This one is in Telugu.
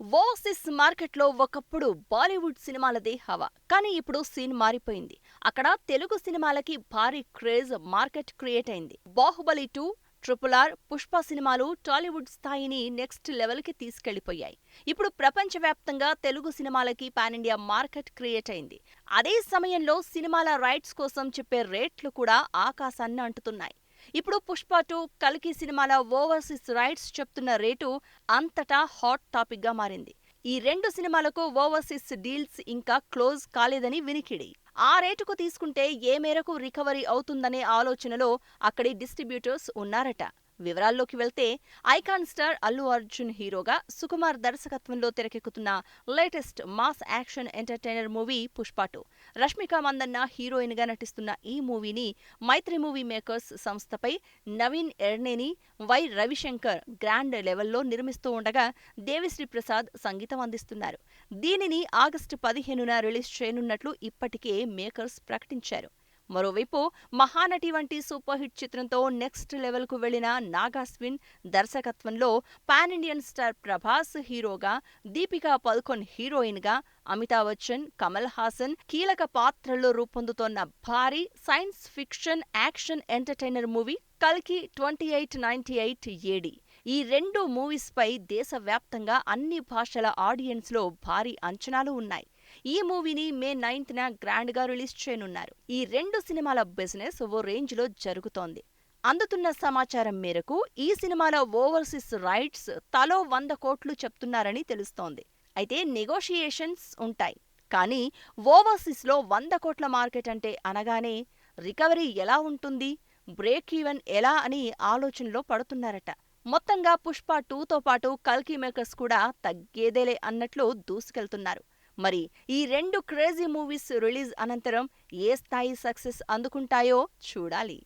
ఓవర్సీస్ మార్కెట్లో ఒకప్పుడు బాలీవుడ్ సినిమాలదే హవా. కానీ ఇప్పుడు సీన్ మారిపోయింది. అక్కడ తెలుగు సినిమాలకి భారీ క్రేజ్, మార్కెట్ క్రియేట్ అయింది. 'బాహుబలి 2', 'RRR', 'పుష్ప' సినిమాలు టాలీవుడ్ స్థాయిని నెక్స్ట్ లెవెల్కి తీసుకెళ్లిపోయాయి. ఇప్పుడు ప్రపంచవ్యాప్తంగా తెలుగు సినిమాలకి పాన్ ఇండియా మార్కెట్ క్రియేట్ అయింది. అదే సమయంలో సినిమాల రైట్స్ కోసం చెప్పే రేట్లు కూడా ఆకాశాన్ని అంటుతున్నాయి. ఇప్పుడు 'పుష్ప 2', 'కల్కి' సినిమాల ఓవర్సీస్ రైట్స్ చెప్తున్న రేటు అంతటా హాట్ టాపిక్ గా మారింది. ఈ రెండు సినిమాలకు ఓవర్సీస్ డీల్స్ ఇంకా క్లోజ్ కాలేదని వినికిడి. ఆ రేటుకు తీసుకుంటే ఏ మేరకు రికవరీ అవుతుందనే ఆలోచనలో అక్కడి డిస్ట్రిబ్యూటర్స్ ఉన్నారట. వివరాల్లోకి వెళ్తే, ఐకాన్ స్టార్ అల్లు అర్జున్ హీరోగా, సుకుమార్ దర్శకత్వంలో తెరకెక్కుతున్న latest mass action entertainer movie 'Pushpa 2'. Rashmika Mandanna heroine గా నటిస్తున్న ఈ మూవీని మైత్రి మూవీ మేకర్స్ సంస్థపై నవీన్ ఎర్నేని, వై రవిశంకర్ గ్రాండ్ లెవెల్లో నిర్మిస్తూ ఉండగా, దేవిశ్రీ ప్రసాద్ సంగీతం అందిస్తున్నారు. దీనిని ఆగస్టు 15న రిలీజ్ చేయనున్నట్లు ఇప్పటికే మేకర్స్ ప్రకటించారు. మరోవైపు 'మహానటి' వంటి సూపర్ హిట్ చిత్రంతో నెక్స్ట్ లెవెల్ కు వెళ్లిన నాగాశ్విన్ దర్శకత్వంలో పాన్ ఇండియన్ స్టార్ ప్రభాస్ హీరోగా, దీపికా పదుకొణ్ హీరోయిన్ గా, అమితాబ్ బచ్చన్, కమల్ హాసన్ కీలక పాత్రల్లో రూపొందుతోన్న భారీ science fiction action entertainer movie 'కల్కి 2898 AD'. ఈ రెండు మూవీస్ పై దేశవ్యాప్తంగా అన్ని భాషల ఆడియన్స్ లో భారీ అంచనాలు ఉన్నాయి. ఈ మూవీని మే 9న గ్రాండ్ గా రిలీజ్ చేయనున్నారు. ఈ రెండు సినిమాల బిజినెస్ ఓ రేంజ్ లో జరుగుతోంది. అందుతున్న సమాచారం మేరకు ఈ సినిమాల ఓవర్సీస్ రైట్స్ తలో 100 కోట్లు చెప్తున్నారని తెలుస్తోంది. అయితే నెగోషియేషన్స్ ఉంటాయి. కానీ ఓవర్సీస్ లో 100 కోట్ల మార్కెట్ అంటే అనగానే రికవరీ ఎలా ఉంటుంది, బ్రేక్ ఈవెన్ ఎలా అని ఆలోచనలో పడుతున్నారట. మొత్తంగా 'పుష్ప 2'తో పాటు 'కల్కి' మేకర్స్ కూడా తగ్గేదేలే అన్నట్లు దూసుకెళ్తున్నారు. మరి ఈ రెండు క్రేజీ మూవీస్ రిలీజ్ అనంతరం ఏ స్థాయి సక్సెస్ అందుకుంటాయో చూడాలి.